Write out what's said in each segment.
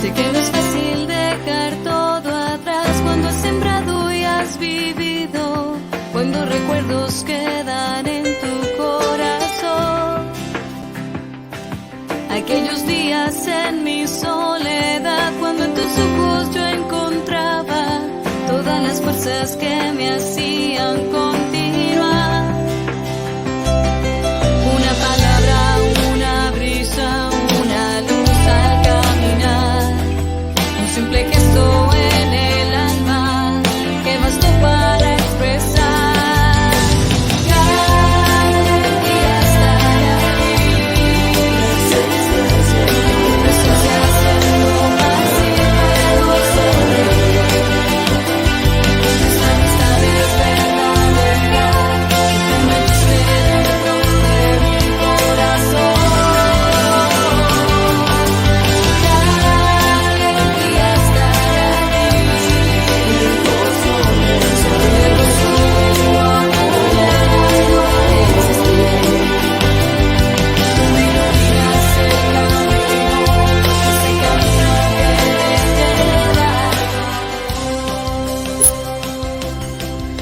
Sé que no es fácil dejar todo atrás cuando has sembrado y has vivido, cuando recuerdos quedan en tu corazón. Aquellos días en mi soledad, cuando en tus ojos yo encontraba todas las fuerzas que me hacían continuar. Una palabra, una brisa, una luz al caminar, un simple gesto en el alma que bastó para expresar que algún día estaré ahí. Tu presencia es lo más imperioso. Esta amistad es verdadera, tú me diste dentro de mi corazón. Que algún día estaré ahí. El gozo de tu amor ya no existe. Tú me iluminas el camino, ese camino que me lleva.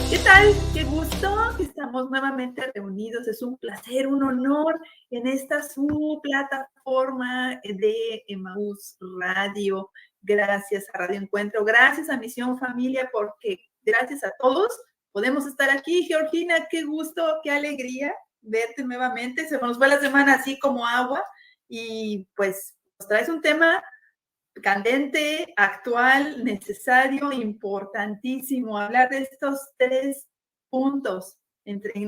¿Qué tal? Qué gusto que estamos nuevamente reunidos. Es un placer, un honor en esta su plataforma de Emaús Radio. Gracias a Radio Encuentro, gracias a Misión Familia, porque gracias a todos podemos estar aquí. Georgina, qué gusto, qué alegría verte nuevamente. Se nos fue la semana así como agua y pues nos traes un tema candente, actual, necesario, importantísimo, hablar de estos 3 puntos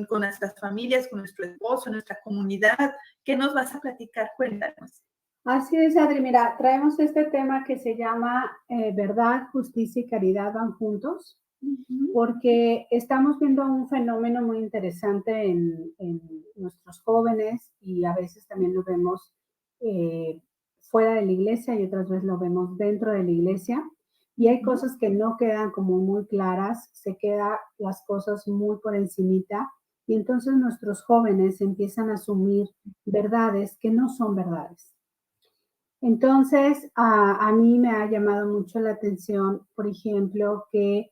con nuestras familias, con nuestro esposo, nuestra comunidad. ¿Qué nos vas a platicar? Cuéntanos. Así es, Adri. Mira, traemos este tema que se llama verdad, justicia y caridad van juntos, porque estamos viendo un fenómeno muy interesante en nuestros jóvenes y a veces también lo vemos fuera de la iglesia y otras veces lo vemos dentro de la iglesia. Y hay cosas que no quedan como muy claras, se quedan las cosas muy por encimita y entonces nuestros jóvenes empiezan a asumir verdades que no son verdades. Entonces, a mí me ha llamado mucho la atención, por ejemplo, que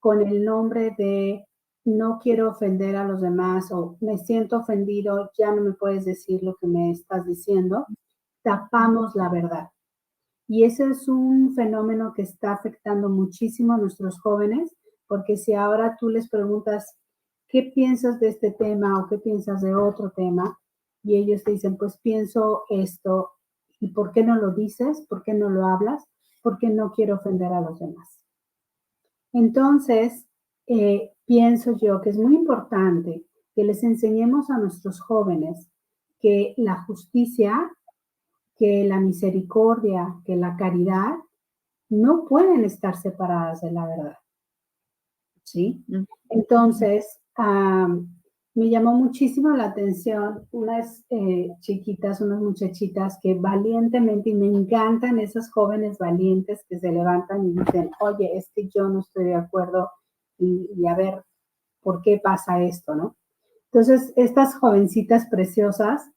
con el nombre de no quiero ofender a los demás o me siento ofendido, ya no me puedes decir lo que me estás diciendo, tapamos la verdad. Y ese es un fenómeno que está afectando muchísimo a nuestros jóvenes, porque si ahora tú les preguntas, ¿qué piensas de este tema o qué piensas de otro tema? Y ellos te dicen, pues pienso esto. ¿Y por qué no lo dices? ¿Por qué no lo hablas? Porque no quiero ofender a los demás. Entonces, pienso yo que es muy importante que les enseñemos a nuestros jóvenes que la justicia, que la misericordia, que la caridad no pueden estar separadas de la verdad. ¿Sí? Entonces, me llamó muchísimo la atención unas chiquitas, unas muchachitas que valientemente, y me encantan esas jóvenes valientes que se levantan y dicen, oye, es que yo no estoy de acuerdo y a ver, ¿por qué pasa esto, no? Entonces, estas jovencitas preciosas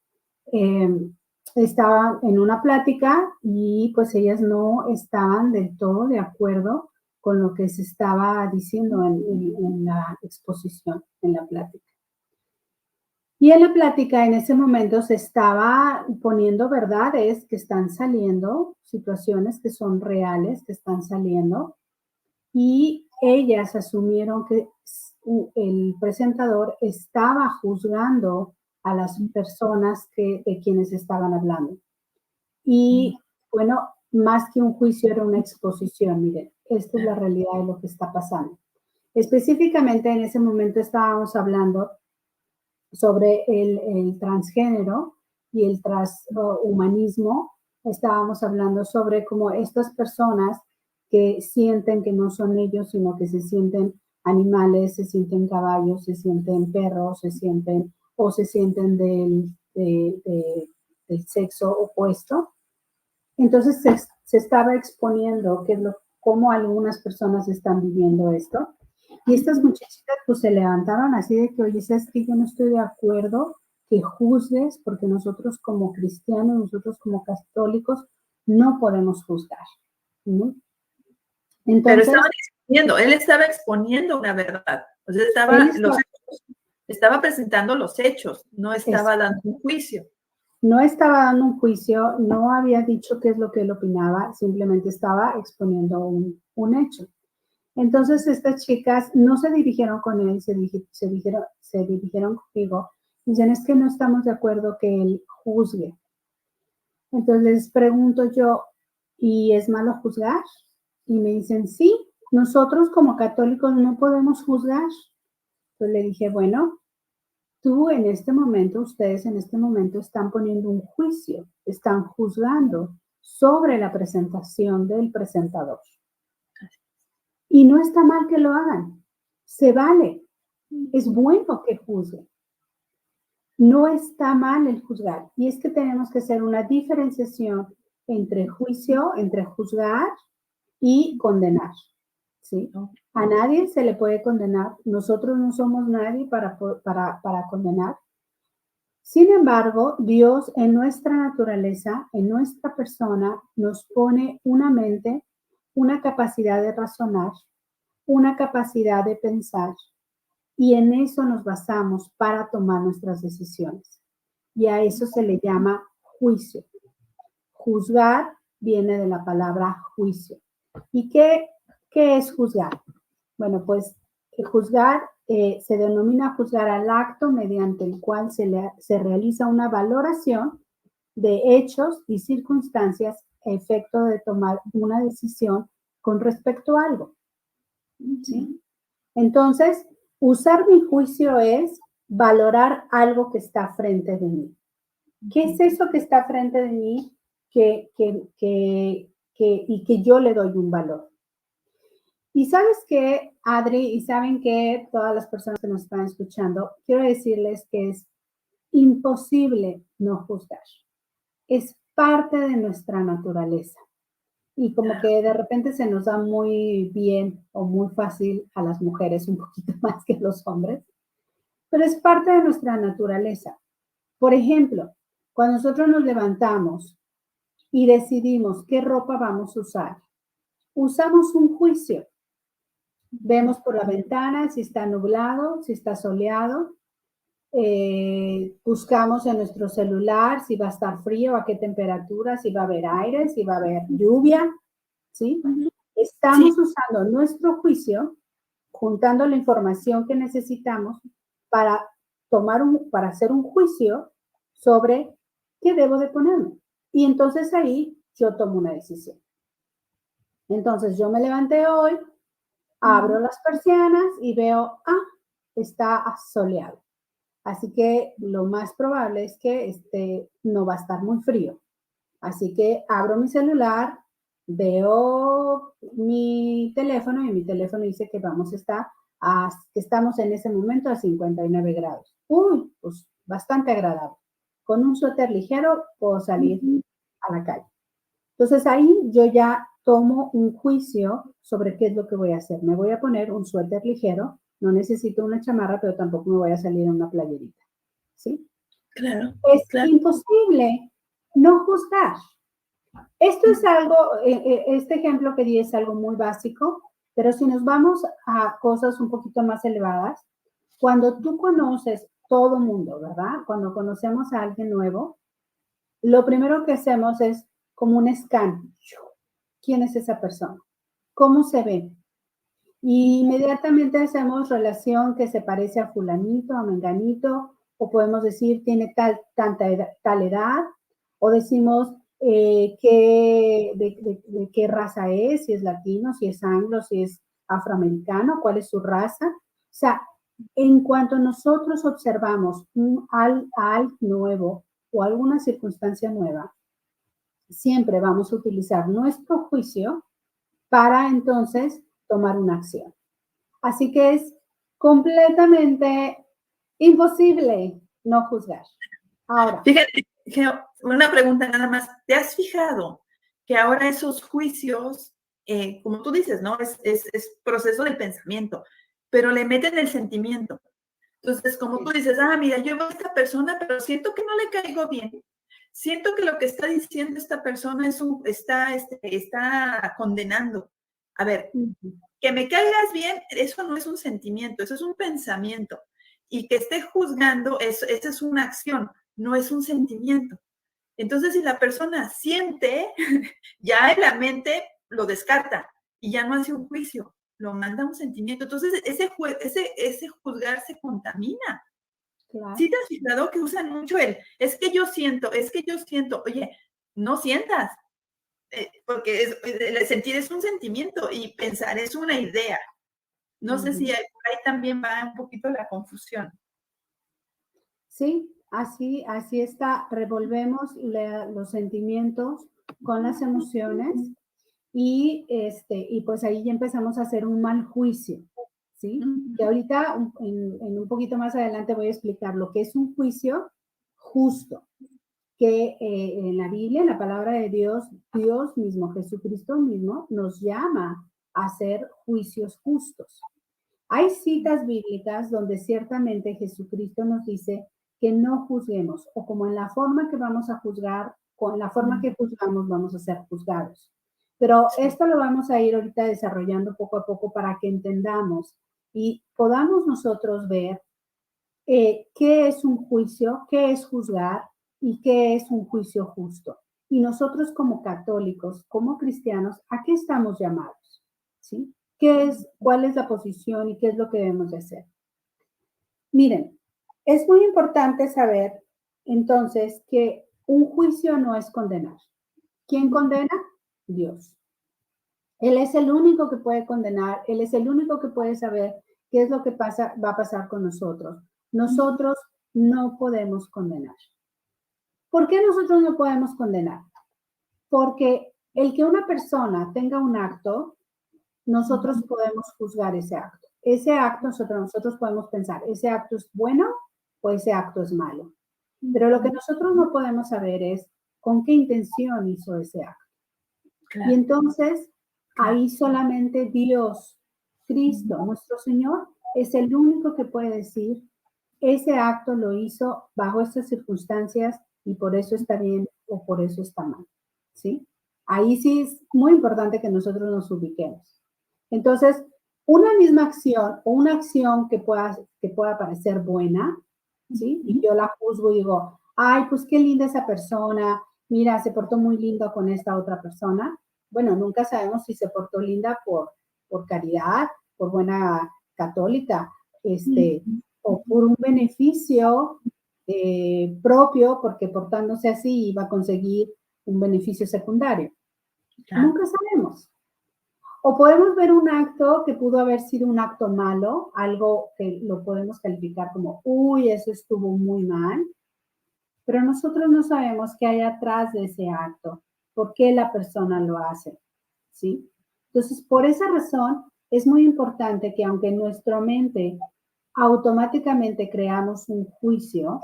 estaban en una plática y pues ellas no estaban del todo de acuerdo con lo que se estaba diciendo en la exposición, en la plática. Y en la plática, en ese momento, se estaba poniendo verdades que están saliendo, situaciones que son reales, que están saliendo, y ellas asumieron que el presentador estaba juzgando a las personas de quienes estaban hablando. Y bueno, más que un juicio era una exposición, miren, esta es la realidad de lo que está pasando. Específicamente en ese momento estábamos hablando sobre el transgénero y el transhumanismo. Estábamos hablando sobre cómo estas personas que sienten que no son ellos, sino que se sienten animales, se sienten caballos, se sienten perros, se sienten del sexo opuesto. Entonces se estaba exponiendo cómo algunas personas están viviendo esto. Y estas muchachitas pues se levantaron así de que, oye, ¿sabes qué? Yo no estoy de acuerdo que juzgues, porque nosotros como cristianos, nosotros como católicos, no podemos juzgar, ¿no? Pero Entonces, él estaba exponiendo una verdad. O sea, estaba presentando los hechos, no estaba dando un juicio. No estaba dando un juicio, no había dicho qué es lo que él opinaba, simplemente estaba exponiendo un hecho. Entonces estas chicas no se dirigieron con él, se dirigieron conmigo. Dicen, es que no estamos de acuerdo que él juzgue. Entonces les pregunto yo, ¿y es malo juzgar? Y me dicen, sí, nosotros como católicos no podemos juzgar. Entonces le dije, bueno, ustedes en este momento están poniendo un juicio, están juzgando sobre la presentación del presentador. Y no está mal que lo hagan, se vale, es bueno que juzguen. No está mal el juzgar. Y es que tenemos que hacer una diferenciación entre juicio, entre juzgar y condenar, ¿sí? A nadie se le puede condenar. Nosotros no somos nadie para condenar. Sin embargo, Dios en nuestra naturaleza, en nuestra persona, nos pone una mente, una capacidad de razonar, una capacidad de pensar, y en eso nos basamos para tomar nuestras decisiones. Y a eso se le llama juicio. Juzgar viene de la palabra juicio. ¿Y qué es juzgar? Bueno, pues juzgar se denomina juzgar al acto mediante el cual se realiza una valoración de hechos y circunstancias a efecto de tomar una decisión con respecto a algo, ¿sí? Entonces, usar mi juicio es valorar algo que está frente de mí. ¿Qué es eso que está frente de mí y que yo le doy un valor? Y sabes qué, Adri, y saben que todas las personas que nos están escuchando, quiero decirles que es imposible no juzgar. Es parte de nuestra naturaleza. Y como que de repente se nos da muy bien o muy fácil a las mujeres, un poquito más que a los hombres, pero es parte de nuestra naturaleza. Por ejemplo, cuando nosotros nos levantamos y decidimos qué ropa vamos a usar, usamos un juicio. Vemos por la ventana si está nublado, si está soleado. Buscamos en nuestro celular si va a estar frío, a qué temperatura, si va a haber aire, si va a haber lluvia, ¿sí? Estamos usando nuestro juicio, juntando la información que necesitamos para hacer un juicio sobre qué debo de ponerme. Y entonces ahí yo tomo una decisión. Entonces yo me levanté hoy, abro las persianas y veo, está soleado. Así que lo más probable es que no va a estar muy frío. Así que abro mi celular, veo mi teléfono y mi teléfono dice que que estamos en ese momento a 59 grados. Uy, pues bastante agradable. Con un suéter ligero puedo salir a la calle. Entonces ahí yo ya tomo un juicio sobre qué es lo que voy a hacer. Me voy a poner un suéter ligero, no necesito una chamarra, pero tampoco me voy a salir en una playerita, ¿sí? Claro. Es imposible no juzgar. Esto es algo, este ejemplo que di es algo muy básico, pero si nos vamos a cosas un poquito más elevadas, cuando tú conoces todo mundo, ¿verdad? Cuando conocemos a alguien nuevo, lo primero que hacemos es como un scan. ¿Quién es esa persona? ¿Cómo se ve? Y inmediatamente hacemos relación que se parece a fulanito, a menganito, o podemos decir tiene tal edad, o decimos de qué raza es, si es latino, si es anglo, si es afroamericano, cuál es su raza. O sea, en cuanto nosotros observamos algo nuevo o alguna circunstancia nueva, siempre vamos a utilizar nuestro juicio para entonces tomar una acción. Así que es completamente imposible no juzgar. Ahora. Fíjate, una pregunta nada más. ¿Te has fijado que ahora esos juicios, como tú dices, ¿no? Es proceso del pensamiento, pero le meten el sentimiento. Entonces, como tú dices, mira, yo veo a esta persona, pero siento que no le caigo bien. siento que lo que está diciendo esta persona está condenando. A ver, que me caigas bien, eso no es un sentimiento, eso es un pensamiento. Y que esté juzgando, esa es una acción, no es un sentimiento. Entonces, si la persona siente, ya en la mente lo descarta y ya no hace un juicio, lo manda a un sentimiento. Entonces, ese juzgar se contamina. Claro. ¿Sí te has fijado que usan mucho es que yo siento? Oye, no sientas, porque el sentir es un sentimiento y pensar es una idea. No sé si por ahí también va un poquito la confusión. Sí, así está. Revolvemos los sentimientos con las emociones y pues ahí ya empezamos a hacer un mal juicio, ¿sí? Que ahorita en un poquito más adelante voy a explicar lo que es un juicio justo, que en la Biblia, en la palabra de Dios, Dios mismo, Jesucristo mismo, nos llama a hacer juicios justos. Hay citas bíblicas donde ciertamente Jesucristo nos dice que no juzguemos, o como en la forma que vamos a juzgar, con la forma que juzgamos vamos a ser juzgados. Pero esto lo vamos a ir ahorita desarrollando poco a poco para que entendamos y podamos nosotros ver qué es un juicio, qué es juzgar y qué es un juicio justo. Y nosotros como católicos, como cristianos, ¿a qué estamos llamados? ¿Sí? ¿Cuál es la posición y qué es lo que debemos de hacer? Miren, es muy importante saber entonces que un juicio no es condenar. ¿Quién condena? Dios. Él es el único que puede condenar, Él es el único que puede saber qué es lo que va a pasar con nosotros. Nosotros no podemos condenar. ¿Por qué nosotros no podemos condenar? Porque el que una persona tenga un acto, nosotros podemos juzgar ese acto. Ese acto nosotros podemos pensar, ¿ese acto es bueno o ese acto es malo? Pero lo que nosotros no podemos saber es con qué intención hizo ese acto. Claro. Y entonces, ahí solamente Dios, Cristo, nuestro Señor, es el único que puede decir, ese acto lo hizo bajo estas circunstancias y por eso está bien o por eso está mal, ¿sí? Ahí sí es muy importante que nosotros nos ubiquemos. Entonces, una misma acción o una acción que pueda parecer buena, ¿sí? Y yo la juzgo y digo, ay, pues qué linda esa persona, mira, se portó muy lindo con esta otra persona. Bueno, nunca sabemos si se portó linda por caridad, por buena católica, o por un beneficio propio, porque portándose así iba a conseguir un beneficio secundario. Claro. Nunca sabemos. O podemos ver un acto que pudo haber sido un acto malo, algo que lo podemos calificar como, uy, eso estuvo muy mal, pero nosotros no sabemos qué hay atrás de ese acto, por qué la persona lo hace, ¿sí? Entonces, por esa razón, es muy importante que aunque en nuestra mente automáticamente creamos un juicio,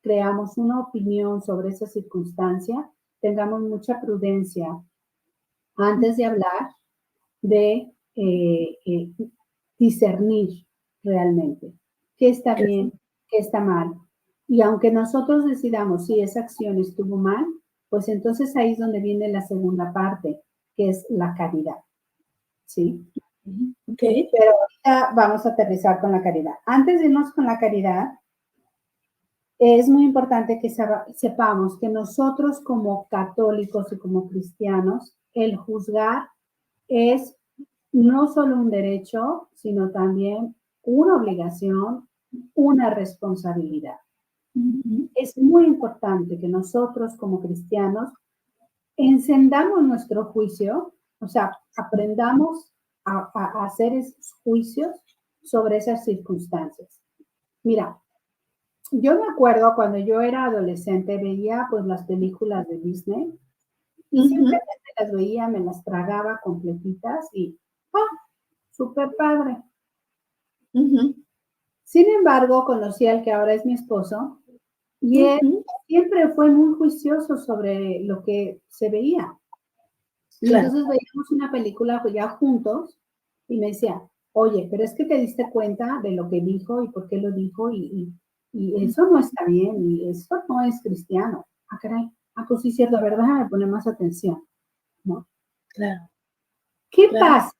creamos una opinión sobre esa circunstancia, tengamos mucha prudencia antes de hablar, de discernir realmente qué está bien, qué está mal. Y aunque nosotros decidamos si esa acción estuvo mal, pues entonces ahí es donde viene la segunda parte, que es la caridad. ¿Sí? Okay. Pero ahorita vamos a aterrizar con la caridad. Antes de irnos con la caridad, es muy importante que sepamos que nosotros como católicos y como cristianos, el juzgar es no solo un derecho, sino también una obligación, una responsabilidad. Es muy importante que nosotros como cristianos encendamos nuestro juicio, o sea, aprendamos a hacer esos juicios sobre esas circunstancias. Mira, yo me acuerdo cuando yo era adolescente, veía pues las películas de Disney y simplemente las veía, me las tragaba completitas y súper padre. Sin embargo, conocí al que ahora es mi esposo y él siempre fue muy juicioso sobre lo que se veía. Y entonces veíamos una película ya juntos y me decía, oye, pero es que te diste cuenta de lo que dijo y por qué lo dijo y eso no está bien y eso no es cristiano. Ah, caray. pues sí, cierto, ¿verdad? Me pone más atención, ¿no? Claro. ¿Qué Claro. pasa,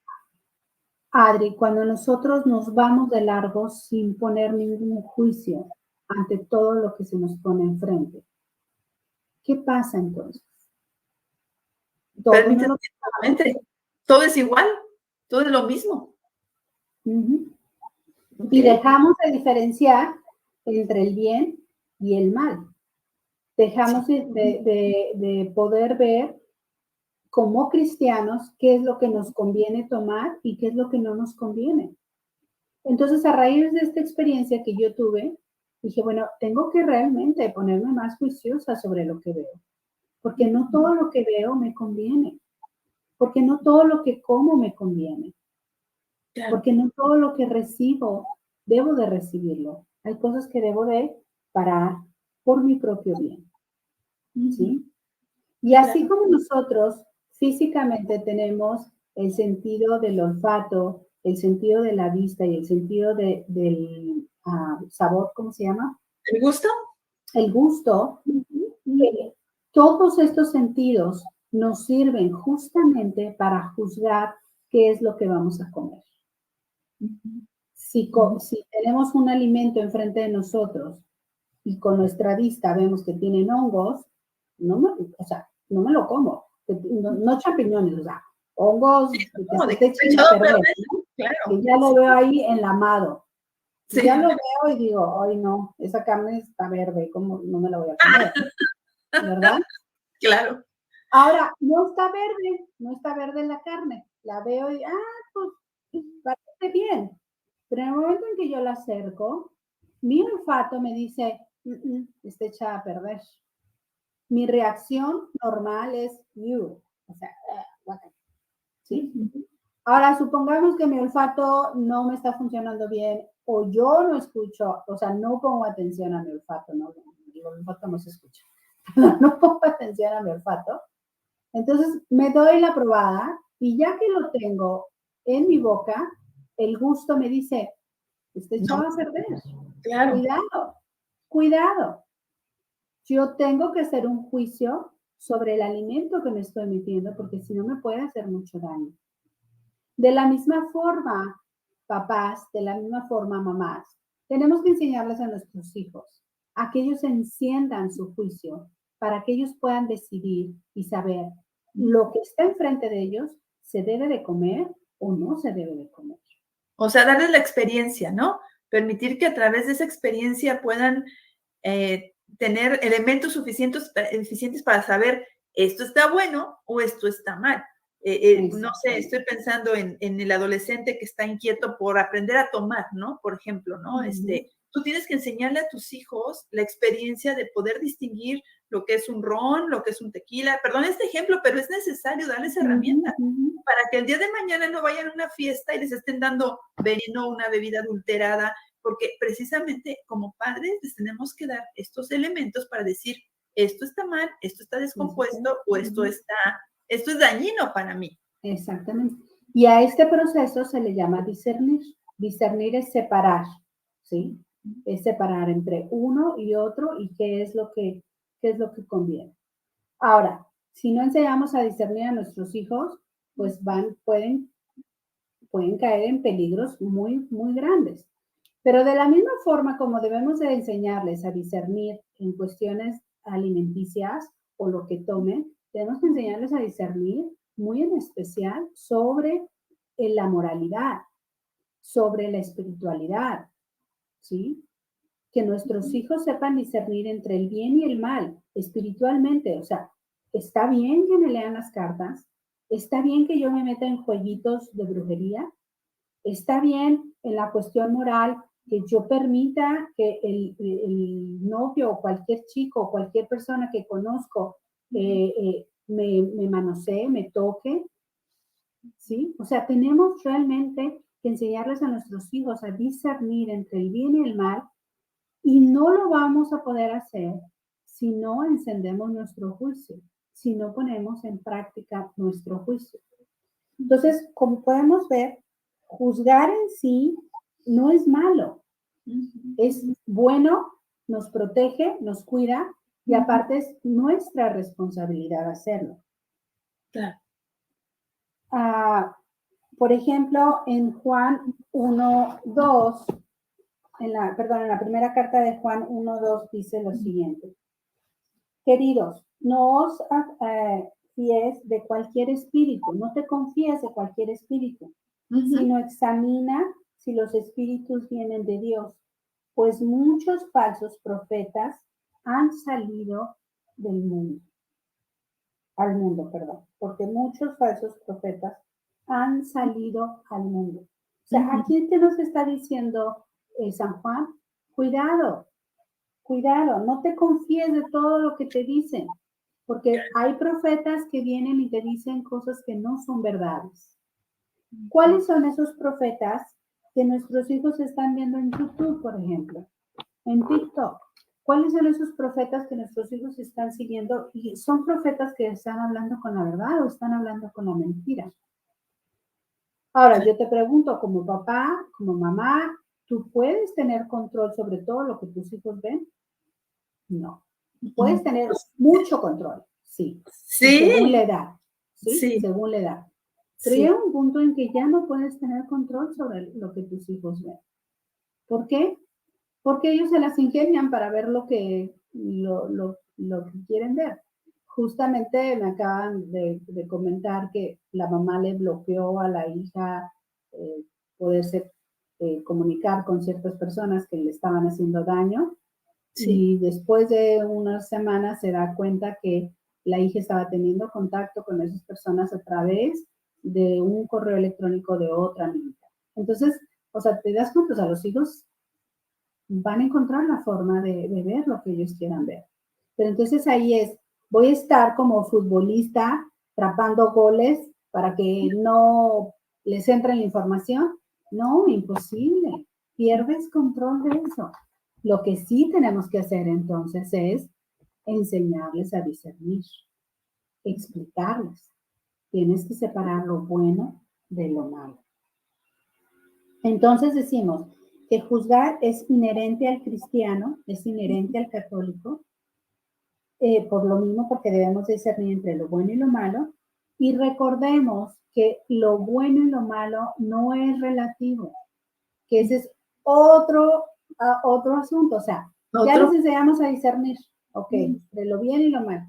Adri, cuando nosotros nos vamos de largo sin poner ningún juicio ante todo lo que se nos pone enfrente? ¿Qué pasa entonces? Permíteme, todo es igual, todo es lo mismo. Uh-huh. Okay. Y dejamos de diferenciar entre el bien y el mal. Dejamos de poder ver como cristianos qué es lo que nos conviene tomar y qué es lo que no nos conviene. Entonces, a raíz de esta experiencia que yo tuve, dije, bueno, tengo que realmente ponerme más juiciosa sobre lo que veo, porque no todo lo que veo me conviene, porque no todo lo que como me conviene, Claro. porque no todo lo que recibo debo de recibirlo. Hay cosas que debo de parar por mi propio bien, ¿sí? Y así como nosotros físicamente tenemos el sentido del olfato, el sentido de la vista y el sentido del sabor, ¿cómo se llama? ¿El gusto? El gusto. Todos estos sentidos nos sirven justamente para juzgar qué es lo que vamos a comer. Si tenemos un alimento enfrente de nosotros y con nuestra vista vemos que tienen hongos, no me lo como. No champiñones, o sea, hongos que se echen a perder, ¿no? Claro. Que ya lo veo ahí enlamado. Sí. Ya lo veo y digo, ay no, esa carne está verde, ¿cómo no me la voy a comer? ¿Verdad? Claro. Ahora, no está verde la carne. La veo y, pues, parece bien. Pero en el momento en que yo la acerco, mi olfato me dice, está hecha a perder. Mi reacción normal es, o sea, ¿sí? Ahora, supongamos que mi olfato no me está funcionando bien o yo no escucho, o sea, no pongo atención a mi olfato, no, el olfato no se escucha, no pongo atención a mi olfato. Entonces, me doy la probada y ya que lo tengo en mi boca, el gusto me dice, está echado a perder. Claro. Cuidado. Yo tengo que hacer un juicio sobre el alimento que me estoy metiendo porque si no me puede hacer mucho daño. De la misma forma, papás, de la misma forma, mamás, tenemos que enseñarles a nuestros hijos a que ellos enciendan su juicio para que ellos puedan decidir y saber lo que está enfrente de ellos se debe de comer o no se debe de comer. O sea, darles la experiencia, ¿no? Permitir que a través de esa experiencia puedan tener elementos suficientes para saber esto está bueno o esto está mal. No sé, estoy pensando en el adolescente que está inquieto por aprender a tomar, ¿no? Por ejemplo, ¿no? Tú tienes que enseñarle a tus hijos la experiencia de poder distinguir lo que es un ron, lo que es un tequila. Perdón este ejemplo, pero es necesario darles herramientas para que el día de mañana no vayan a una fiesta y les estén dando veneno, una bebida adulterada, porque precisamente como padres les tenemos que dar estos elementos para decir, esto está mal, esto está descompuesto o esto es dañino para mí. Exactamente. Y a este proceso se le llama discernir. Discernir es separar, ¿sí? Es separar entre uno y otro y qué es lo que conviene. Ahora, si no enseñamos a discernir a nuestros hijos, pues pueden caer en peligros muy, muy grandes. Pero de la misma forma como debemos de enseñarles a discernir en cuestiones alimenticias o lo que tomen, tenemos que enseñarles a discernir muy en especial sobre la moralidad, sobre la espiritualidad, ¿sí? Que nuestros hijos sepan discernir entre el bien y el mal espiritualmente. O sea, está bien que me lean las cartas, está bien que yo me meta en jueguitos de brujería, está bien en la cuestión moral que yo permita que el novio o cualquier chico o cualquier persona que conozco me manosee, me toque, ¿sí? O sea, tenemos realmente que enseñarles a nuestros hijos a discernir entre el bien y el mal y no lo vamos a poder hacer si no encendemos nuestro juicio, si no ponemos en práctica nuestro juicio. Entonces, como podemos ver, juzgar en sí no es malo, es bueno, nos protege, nos cuida, Y aparte es nuestra responsabilidad hacerlo. Claro. Por ejemplo, en Juan 1:2, en la primera carta de Juan 1:2 dice lo siguiente. Queridos, no os fíes de cualquier espíritu, no te confíes de cualquier espíritu, sino examina si los espíritus vienen de Dios, pues muchos falsos profetas han salido del mundo, porque muchos falsos profetas han salido al mundo. O sea, aquí te nos está diciendo San Juan, cuidado, no te confíes de todo lo que te dicen, porque hay profetas que vienen y te dicen cosas que no son verdades. ¿Cuáles son esos profetas que nuestros hijos están viendo en YouTube, por ejemplo? En TikTok. ¿Cuáles son esos profetas que nuestros hijos están siguiendo? Y son profetas que están hablando con la verdad o están hablando con la mentira. Ahora, yo te pregunto, como papá, como mamá, ¿tú puedes tener control sobre todo lo que tus hijos ven? No. Puedes tener mucho control, sí. Sí. Según la edad. Sí. Según la edad. Pero llega un punto en que ya no puedes tener control sobre lo que tus hijos ven. ¿Por qué? Porque ellos se las ingenian para ver lo que quieren ver. Justamente me acaban de comentar que la mamá le bloqueó a la hija poderse comunicar con ciertas personas que le estaban haciendo daño. Sí. Y después de unas semanas se da cuenta que la hija estaba teniendo contacto con esas personas a través de un correo electrónico de otra amiguita. Entonces, o sea, te das cuenta, o sea, los hijos van a encontrar la forma de ver lo que ellos quieran ver. Pero entonces ahí voy a estar como futbolista atrapando goles para que no les entre la información. No, imposible. Pierdes control de eso. Lo que sí tenemos que hacer entonces es enseñarles a discernir, explicarles. Tienes que separar lo bueno de lo malo. Entonces decimos que juzgar es inherente al cristiano, es inherente al católico, por lo mismo porque debemos discernir entre lo bueno y lo malo, y recordemos que lo bueno y lo malo no es relativo, que ese es otro asunto, o sea, ya les enseñamos a discernir, ok, de lo bien y lo malo.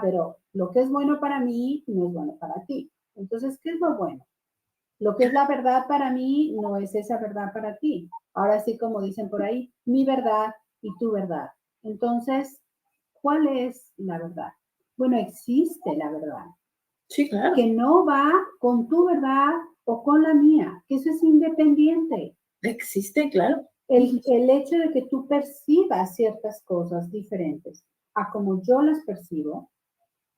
Pero lo que es bueno para mí no es bueno para ti. Entonces, ¿qué es lo bueno? Lo que es la verdad para mí no es esa verdad para ti. Ahora sí, como dicen por ahí, mi verdad y tu verdad. Entonces, ¿cuál es la verdad? Bueno, existe la verdad. Sí, claro. Que no va con tu verdad o con la mía, que eso es independiente. Existe, claro. El hecho de que tú percibas ciertas cosas diferentes a como yo las percibo,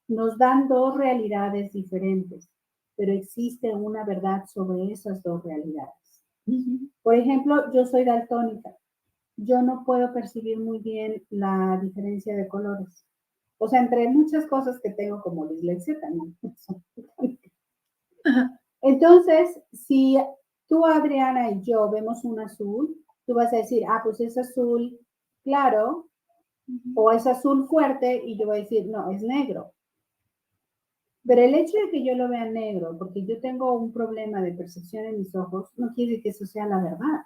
nos dan dos realidades diferentes, pero existe una verdad sobre esas dos realidades. Por ejemplo, yo soy daltónica. Yo no puedo percibir muy bien la diferencia de colores. O sea, entre muchas cosas que tengo como dislexia también. Entonces, si tú, Adriana, y yo vemos un azul, tú vas a decir, pues es azul claro, o es azul fuerte, y yo voy a decir, no, es negro. Pero el hecho de que yo lo vea negro, porque yo tengo un problema de percepción en mis ojos, no quiere decir que eso sea la verdad.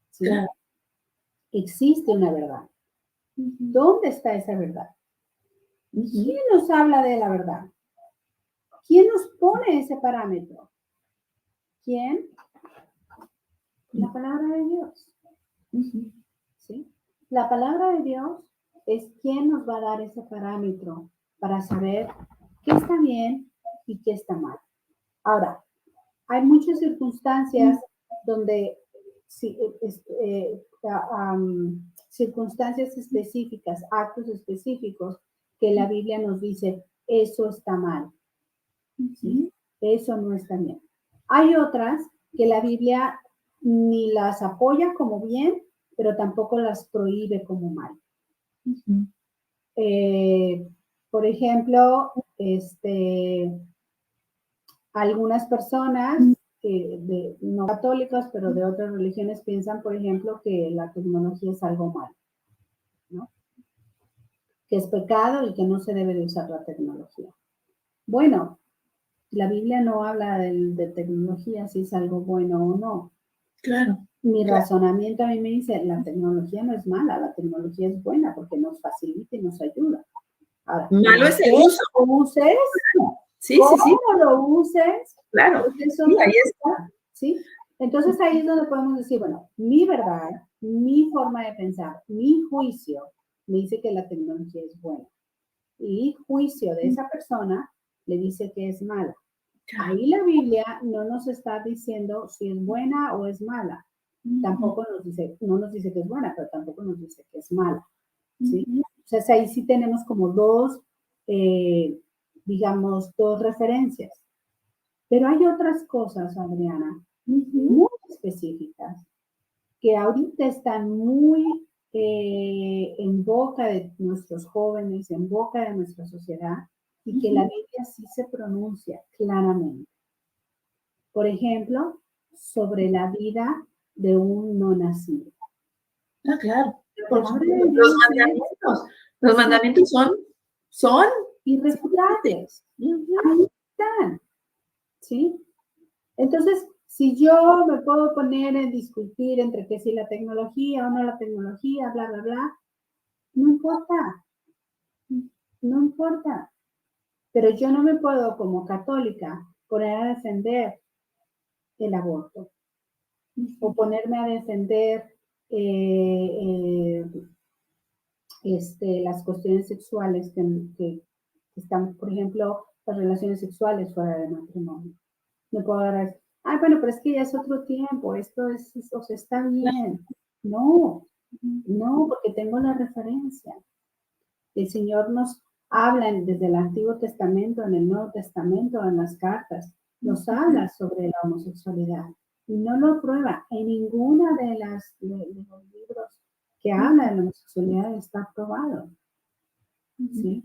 ¿Sí? Claro. Existe una verdad. ¿Dónde está esa verdad? ¿Quién nos habla de la verdad? ¿Quién nos pone ese parámetro? ¿Quién? La palabra de Dios. ¿Sí? La palabra de Dios es quien nos va a dar ese parámetro para saber qué está bien y qué está mal. Ahora, hay muchas circunstancias donde circunstancias específicas, actos específicos que la Biblia nos dice, eso está mal. ¿Sí? Eso no está bien. Hay otras que la Biblia ni las apoya como bien, pero tampoco las prohíbe como mal. Por ejemplo, algunas personas no católicas, pero de otras religiones piensan, por ejemplo, que la tecnología es algo malo, ¿no? que es pecado y que no se debe de usar la tecnología. Bueno, la Biblia no habla de tecnología, si es algo bueno o no. Claro. Mi razonamiento a mí me dice, la tecnología no es mala, la tecnología es buena porque nos facilita y nos ayuda. Ahora, malo es el uso. Uses, sí, sí, sí. ¿Cómo lo uses? Claro. Sí, ahí está. ¿Sí? Entonces ahí es donde podemos decir, bueno, mi verdad, mi forma de pensar, mi juicio me dice que la tecnología es buena. Y juicio de esa persona le dice que es mala. Ahí la Biblia no nos está diciendo si es buena o es mala. Tampoco nos dice, no nos dice que es buena, pero tampoco nos dice que es mala. ¿Sí? O sea, ahí sí tenemos como dos, digamos, dos referencias. Pero hay otras cosas, Adriana, muy específicas, que ahorita están muy en boca de nuestros jóvenes, en boca de nuestra sociedad, y que la Biblia sí se pronuncia claramente. Por ejemplo, sobre la vida de un no nacido. Ah, claro. Los mandamientos son irrefutables. Ahí están. ¿Sí? Entonces, si yo me puedo poner en discutir entre que si la tecnología o no la tecnología, bla, bla, bla, no importa. No importa. Pero yo no me puedo, como católica, poner a defender el aborto. O ponerme a defender las cuestiones sexuales que están, por ejemplo, las relaciones sexuales fuera del matrimonio. No puedo agarrar, bueno, pero es que ya es otro tiempo, esto es, o sea, está bien. No, porque tengo la referencia. El Señor nos habla desde el Antiguo Testamento, en el Nuevo Testamento, en las cartas, nos habla sobre la homosexualidad y no lo prueba. En ninguna de los libros que habla de la homosexualidad está probado. ¿Sí?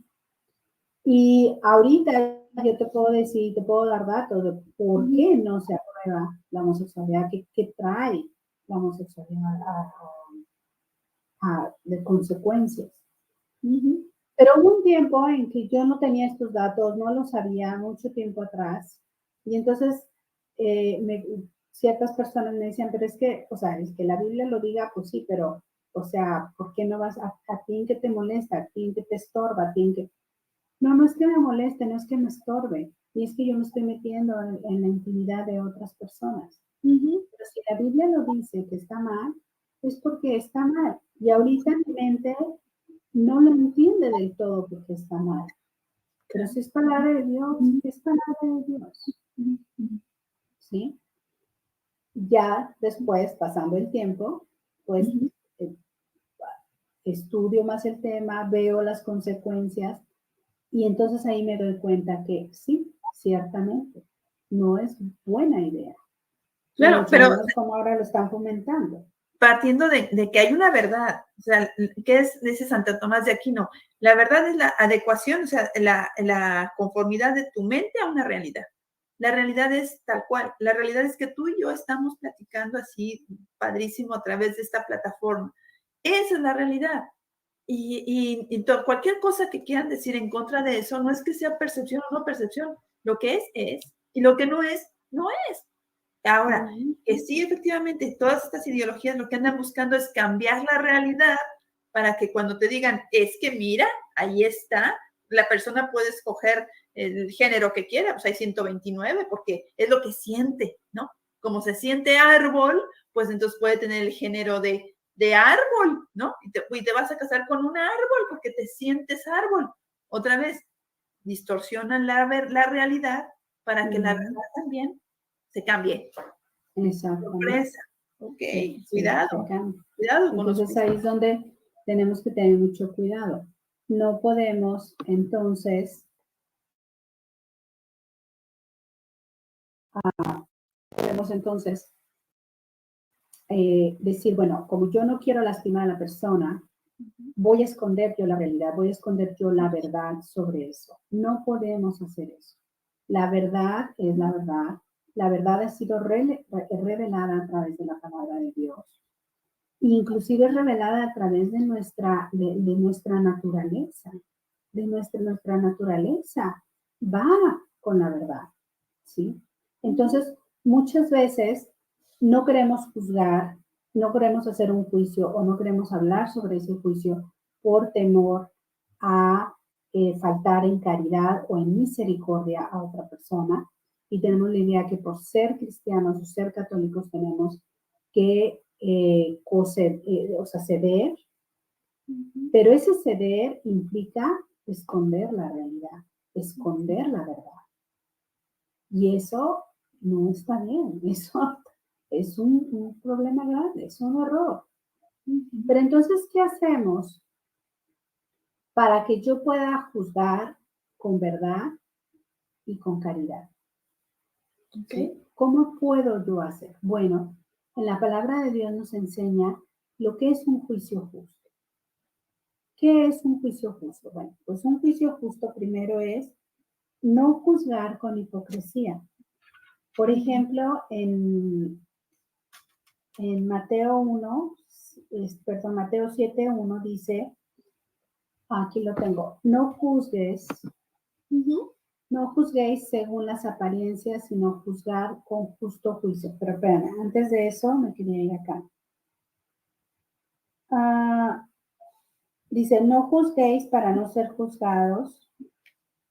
Y ahorita yo te puedo decir, te puedo dar datos de por qué no se aprueba la homosexualidad, qué trae la homosexualidad de consecuencias. Pero hubo un tiempo en que yo no tenía estos datos, no los sabía mucho tiempo atrás, y entonces ciertas personas me decían, pero es que, o sea, es que la Biblia lo diga, pues sí, pero, o sea, ¿por qué no vas a ti en que te molesta, a ti en que te estorba, a ti en que... No es que me moleste, no es que me estorbe, y es que yo me estoy metiendo en la intimidad de otras personas. Pero si la Biblia lo dice que está mal, es porque está mal. Y ahorita mi mente no lo entiende del todo porque está mal. Pero si es palabra de Dios, es palabra de Dios. ¿Sí? Ya después, pasando el tiempo, pues estudio más el tema, veo las consecuencias, y entonces ahí me doy cuenta que sí, ciertamente, no es buena idea. Claro, pero como ahora lo están fomentando. Partiendo de que hay una verdad, o sea, ¿qué dice Santo Tomás de Aquino? La verdad es la adecuación, o sea, la conformidad de tu mente a una realidad. La realidad es tal cual. La realidad es que tú y yo estamos platicando así, padrísimo, a través de esta plataforma. Esa es la realidad. Y cualquier cosa que quieran decir en contra de eso, no es que sea percepción o no percepción. Lo que es. Y lo que no es, no es. Ahora, que sí, efectivamente, todas estas ideologías lo que andan buscando es cambiar la realidad para que cuando te digan, es que mira, ahí está, la persona puede escoger el género que quiera, pues hay 129, porque es lo que siente, ¿no? Como se siente árbol, pues entonces puede tener el género de árbol, ¿no? Y te vas a casar con un árbol porque te sientes árbol. Otra vez, distorsionan la realidad para que la verdad también se cambie. Exacto. Ok, sí, cuidado. Cuidado con entonces ahí es donde tenemos que tener mucho cuidado. No podemos entonces decir, bueno, como yo no quiero lastimar a la persona, voy a esconder yo la realidad, voy a esconder yo la verdad sobre eso. No podemos hacer eso. La verdad es la verdad. La verdad ha sido revelada a través de la palabra de Dios. inclusive es revelada a través de nuestra naturaleza, de nuestra naturaleza, va con la verdad, ¿sí? Entonces, muchas veces no queremos juzgar, no queremos hacer un juicio o no queremos hablar sobre ese juicio por temor a faltar en caridad o en misericordia a otra persona. Y tenemos la idea que por ser cristianos o ser católicos tenemos que ceder, pero ese ceder implica esconder la realidad, esconder la verdad. Y eso no está bien, eso es un problema grande, es un error. Pero entonces, ¿qué hacemos para que yo pueda juzgar con verdad y con caridad? Okay. ¿Sí? ¿Cómo puedo yo hacer? Bueno, en la palabra de Dios nos enseña lo que es un juicio justo. ¿Qué es un juicio justo? Bueno, pues un juicio justo primero es no juzgar con hipocresía. Por ejemplo, en Mateo 1, Mateo 7:1 dice, aquí lo tengo, no juzguéis según las apariencias, sino juzgar con justo juicio. Pero espérame, antes de eso me quería ir acá. Dice, no juzguéis para no ser juzgados.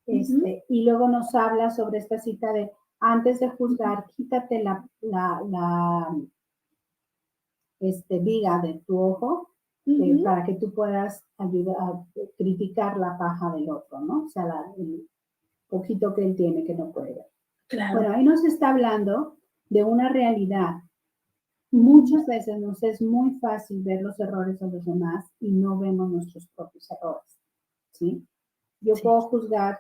Y luego nos habla sobre esta cita de, antes de juzgar, quítate la viga de tu ojo, para que tú puedas ayudar a criticar la paja del otro, ¿no? O sea, el poquito que él tiene que no puede ver. Claro. Bueno, ahí nos está hablando de una realidad. Muchas veces nos es muy fácil ver los errores de los demás y no vemos nuestros propios errores, ¿sí? Yo puedo juzgar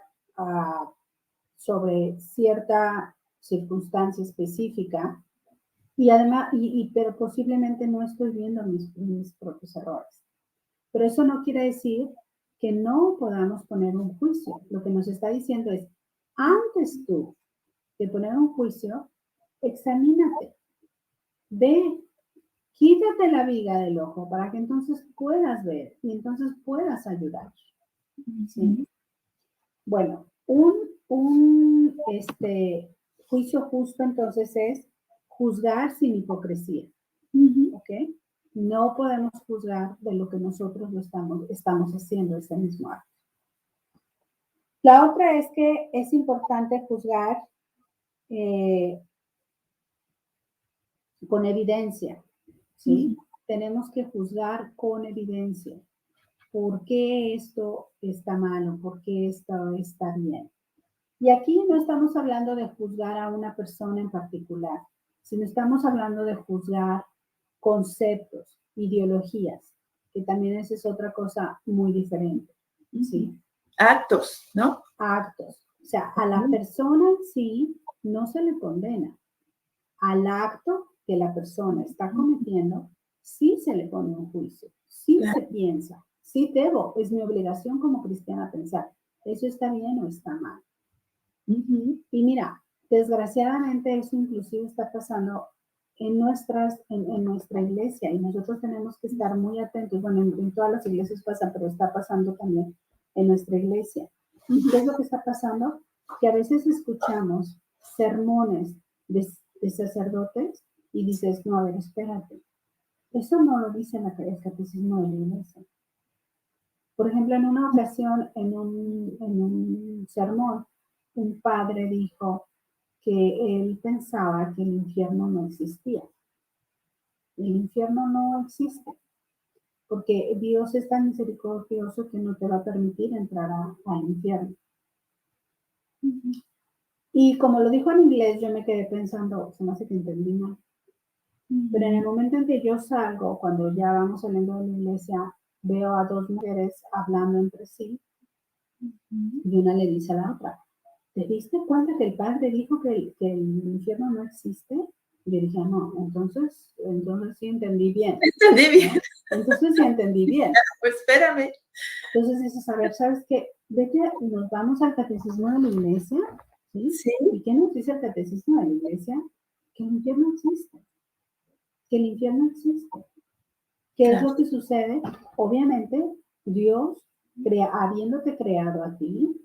sobre cierta circunstancia específica y además, pero posiblemente no estoy viendo mis propios errores. Pero eso no quiere decir que no podamos poner un juicio. Lo que nos está diciendo es, antes tú de poner un juicio, examínate. Ve, quítate la viga del ojo para que entonces puedas ver y entonces puedas ayudar. ¿Sí? Bueno, un juicio justo entonces es juzgar sin hipocresía. ¿Ok? No podemos juzgar de lo que nosotros estamos haciendo ese mismo acto. La otra es que es importante juzgar con evidencia, ¿sí? Tenemos que juzgar con evidencia. ¿Por qué esto está malo? ¿Por qué esto está bien? Y aquí no estamos hablando de juzgar a una persona en particular, sino estamos hablando de juzgar conceptos, ideologías, que también esa es otra cosa muy diferente, ¿sí? Actos, ¿no? Actos. O sea, a la persona en sí no se le condena. Al acto que la persona está cometiendo, sí se le pone un juicio, sí se piensa, sí es mi obligación como cristiana pensar, ¿eso está bien o está mal? Y mira, desgraciadamente eso inclusive está pasando en nuestra iglesia y nosotros tenemos que estar muy atentos. Bueno, en todas las iglesias pasa, pero está pasando también en nuestra iglesia. ¿Y qué es lo que está pasando? Que a veces escuchamos sermones de sacerdotes y dices, no, a ver, espérate. Eso no lo dice el catecismo de la iglesia. Por ejemplo, en una ocasión, en un sermón, un padre dijo que él pensaba que el infierno no existía. El infierno no existe, porque Dios es tan misericordioso que no te va a permitir entrar al infierno. Y como lo dijo en inglés, yo me quedé pensando, se me hace que entendí mal. Pero en el momento en que yo salgo, cuando ya vamos saliendo de la iglesia, veo a dos mujeres hablando entre sí, y una le dice a la otra, ¿te diste cuenta que el padre dijo que el infierno no existe? Y yo dije, no, entonces sí entendí bien. Entendí bien. ¿No? Entonces sí entendí bien. Pues espérame. Entonces dices, a ver, ¿sabes qué? Vete, nos vamos al catecismo de la iglesia, ¿sí? Sí. ¿Y qué nos dice el catecismo de la iglesia? Que el infierno existe. Que el infierno existe. ¿Qué es lo que sucede? Obviamente, Dios, habiéndote creado a ti,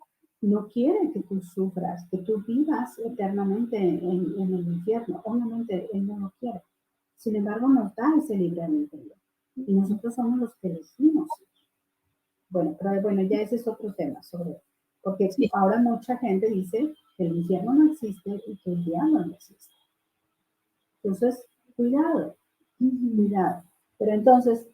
no quiere que tú sufras, que tú vivas eternamente en el infierno. Obviamente, Él no lo quiere. Sin embargo, nos da ese libre albedrío. Y nosotros somos los que elegimos. Bueno, pero bueno, ya ese es otro tema porque Sí. ahora mucha gente dice que el infierno no existe y que el diablo no existe. Entonces, cuidado, cuidado. Pero entonces,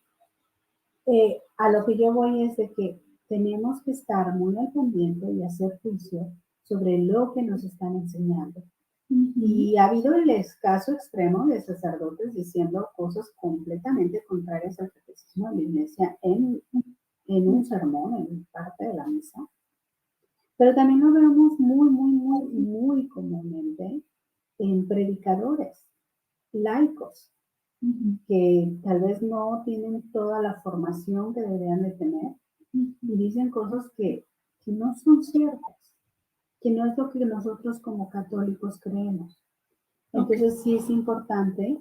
a lo que yo voy es de que tenemos que estar muy al pendiente y hacer juicio sobre lo que nos están enseñando. Y ha habido el caso extremo de sacerdotes diciendo cosas completamente contrarias al catecismo de la Iglesia en un sermón, en parte de la misa. Pero también lo vemos muy comúnmente en predicadores laicos que tal vez no tienen toda la formación que deberían de tener y dicen cosas que no son ciertas, que no es lo que nosotros como católicos creemos. Entonces sí es importante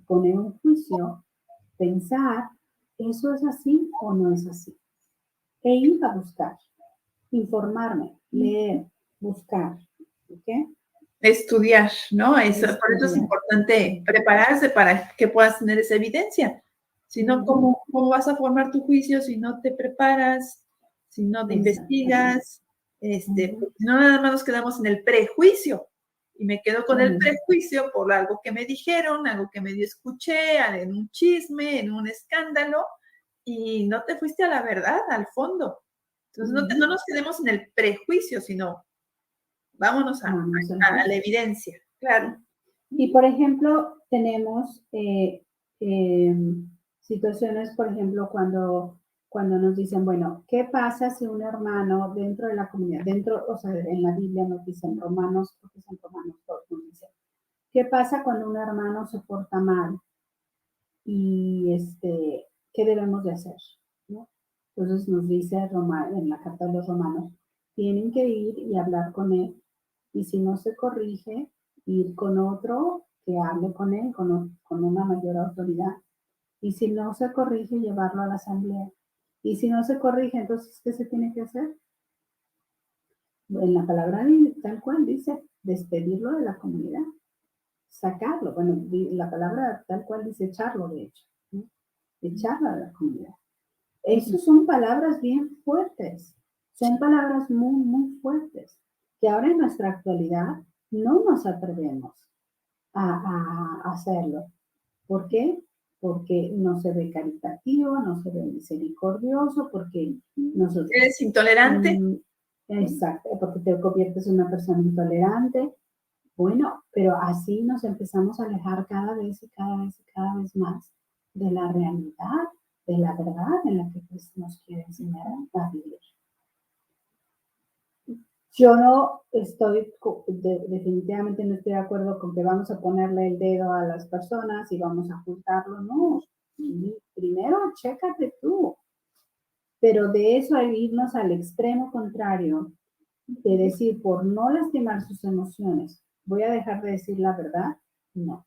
poner un juicio, pensar, ¿eso es así o no es así? E ir a buscar, informarme, leer, buscar, ¿ok? Estudiar, ¿no? Por eso es Estudiar. importante prepararse para que puedas tener esa evidencia. Si no, ¿cómo vas a formar tu juicio si no te preparas, si no te investigas? Porque no nada más nos quedamos en el prejuicio. Y me quedo con el prejuicio por algo que me dijeron, algo que medio escuché, en un chisme, en un escándalo, y no te fuiste a la verdad, al fondo. Entonces, no nos quedemos en el prejuicio, sino vámonos a la evidencia, claro. Y por ejemplo, tenemos situaciones, por ejemplo, cuando nos dicen, bueno, ¿qué pasa si un hermano dentro de la comunidad, o sea, en la Biblia nos dicen Romanos, porque son Romanos todos, nos dicen, ¿qué pasa cuando un hermano se porta mal? Y ¿qué debemos de hacer? ¿No? Entonces nos dice en la carta de los Romanos, tienen que ir y hablar con él, y si no se corrige, ir con otro que hable con él, con una mayor autoridad. Y si no se corrige, llevarlo a la asamblea. Y si no se corrige, entonces, ¿qué se tiene que hacer? En la palabra tal cual dice, despedirlo de la comunidad, sacarlo. Bueno, la palabra tal cual dice echarlo, de hecho, ¿no? Echarlo de la comunidad. Esas son palabras bien fuertes, son palabras muy fuertes, que ahora en nuestra actualidad no nos atrevemos a hacerlo. ¿Por qué? Porque no se ve caritativo, no se ve misericordioso, porque nosotros... ¿Eres intolerante? Exacto, porque te conviertes en una persona intolerante. Bueno, pero así nos empezamos a alejar cada vez más de la realidad, de la verdad en la que Cristo nos quiere enseñar a vivir. Yo no estoy, definitivamente no estoy de acuerdo con que vamos a ponerle el dedo a las personas y vamos a juzgarlo, no. Primero, chécate tú. Pero de eso a irnos al extremo contrario, de decir, por no lastimar sus emociones, voy a dejar de decir la verdad, no,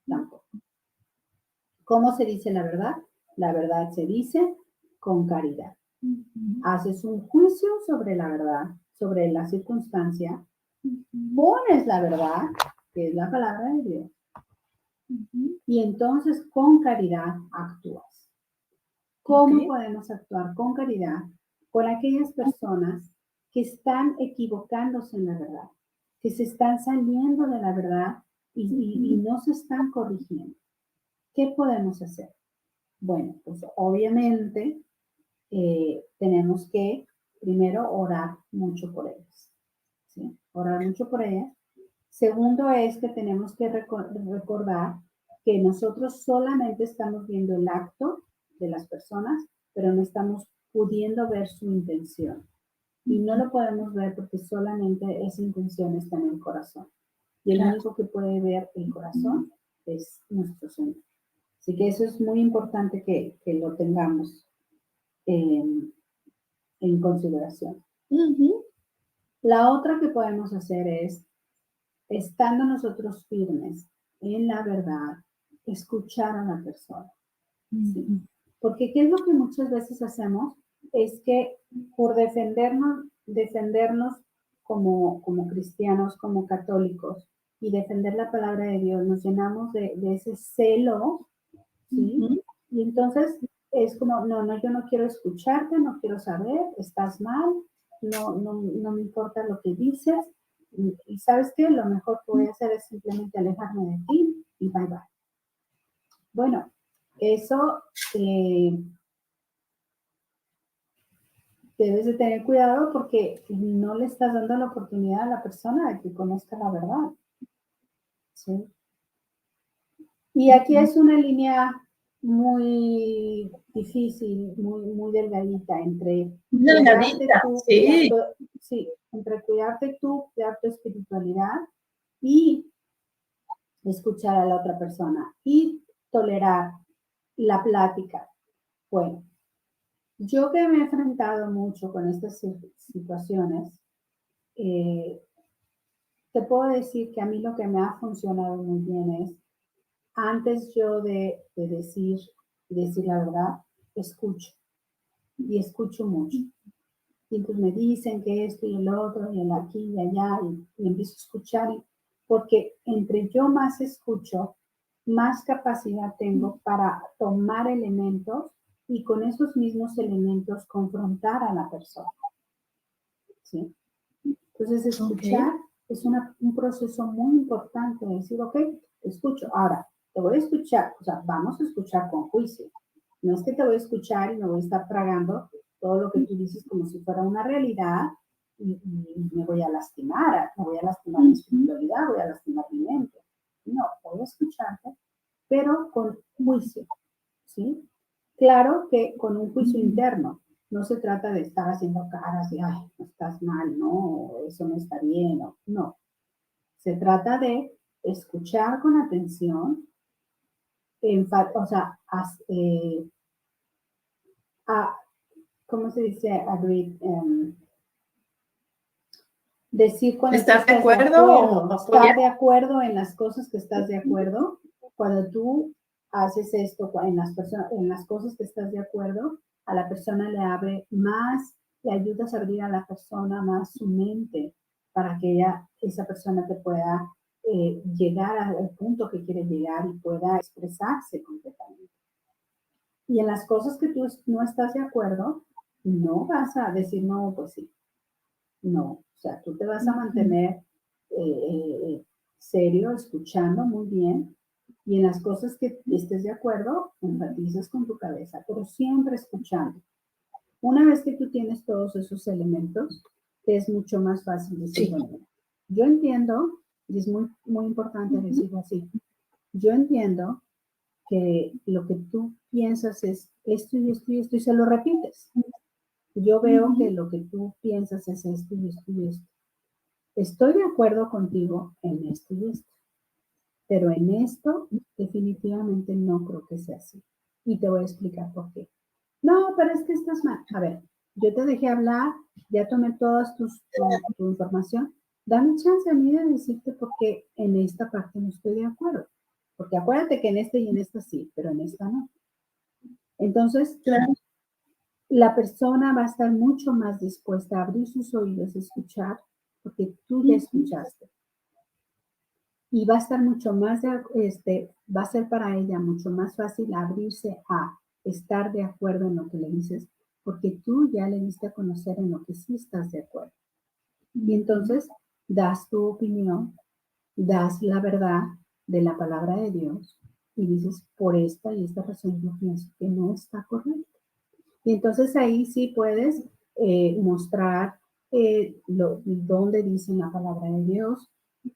tampoco. ¿Cómo se dice la verdad? La verdad se dice con caridad. Haces un juicio sobre la verdad, sobre la circunstancia, pones la verdad, que es la palabra de Dios, y entonces con caridad actúas. ¿Cómo podemos actuar con caridad con aquellas personas que están equivocándose en la verdad, que se están saliendo de la verdad y no se están corrigiendo? ¿Qué podemos hacer? Bueno, pues obviamente tenemos que primero orar mucho por ellas, ¿sí? Orar mucho por ellas. Segundo es que tenemos que recordar que nosotros solamente estamos viendo el acto de las personas, pero no estamos pudiendo ver su intención. Y no lo podemos ver porque solamente esa intención está en el corazón. Y el único que puede ver el corazón es nuestro Señor. Así que eso es muy importante que lo tengamos en consideración. La otra que podemos hacer es, estando nosotros firmes en la verdad, escuchar a la persona. ¿sí? Porque ¿qué es lo que muchas veces hacemos? Es que por defendernos como cristianos, como católicos, y defender la palabra de Dios, nos llenamos de ese celo, ¿sí? Y entonces es como, no, yo no quiero escucharte, no quiero saber, estás mal, no me importa lo que dices, y ¿sabes qué? Lo mejor que voy a hacer es simplemente alejarme de ti y bye bye. Bueno, eso debes de tener cuidado porque no le estás dando la oportunidad a la persona de que conozca la verdad, ¿sí? Y aquí es una línea muy difícil, muy delgadita entre Delgadita, sí. entre cuidarte tú, cuidar tu espiritualidad y escuchar a la otra persona y tolerar la plática. Bueno, yo que me he enfrentado mucho con estas situaciones, te puedo decir que a mí lo que me ha funcionado muy bien es, antes yo de decir la verdad, escucho y escucho mucho. Y entonces me dicen que esto y el otro, y el aquí y allá, y empiezo a escuchar, porque entre yo más escucho, más capacidad tengo para tomar elementos y con esos mismos elementos confrontar a la persona, ¿sí? Entonces, escuchar es un proceso muy importante, decir, ok, escucho, ahora, te voy a escuchar, o sea, vamos a escuchar con juicio. No es que te voy a escuchar y me voy a estar tragando todo lo que tú dices como si fuera una realidad y me voy a lastimar mi espiritualidad, voy a lastimar mi mente. No, voy a escucharte, pero con juicio, ¿sí? Claro que con un juicio interno. No se trata de estar haciendo caras y, ay, estás mal, no, eso no está bien, no. Se trata de escuchar con atención, o sea, ¿cómo se dice? Agree, decir cuando ¿Estás de estás de acuerdo? acuerdo, estar de acuerdo en las cosas que estás de acuerdo. Cuando tú haces esto en las cosas que estás de acuerdo, a la persona le ayudas a abrir a la persona más su mente para que esa persona te pueda llegar al punto que quiere llegar y pueda expresarse completamente. Y en las cosas que tú no estás de acuerdo, no vas a decir, no, pues sí. No, o sea, tú te vas a mantener serio, escuchando muy bien, y en las cosas que estés de acuerdo, enfatizas con tu cabeza, pero siempre escuchando. Una vez que tú tienes todos esos elementos, te es mucho más fácil decir, bueno, yo entiendo, y es muy, muy importante decirlo así, yo entiendo que lo que tú piensas es esto y esto y esto, y se lo repites. Yo veo que lo que tú piensas es esto y esto y esto. Estoy de acuerdo contigo en esto y esto, pero en esto definitivamente no creo que sea así. Y te voy a explicar por qué. No, pero es que estás mal. A ver, yo te dejé hablar, ya tomé toda tu información. Dame chance a mí de decirte por qué en esta parte no estoy de acuerdo. Porque acuérdate que en esta y en esta sí, pero en esta no. Entonces, la persona va a estar mucho más dispuesta a abrir sus oídos, a escuchar, porque tú ya escuchaste. Y va a estar mucho más, va a ser para ella mucho más fácil abrirse a estar de acuerdo en lo que le dices, porque tú ya le diste a conocer en lo que sí estás de acuerdo. Y entonces das tu opinión, das la verdad de la palabra de Dios y dices, por esta y esta razón yo pienso que no está correcto. Y entonces ahí sí puedes mostrar dónde dice la palabra de Dios,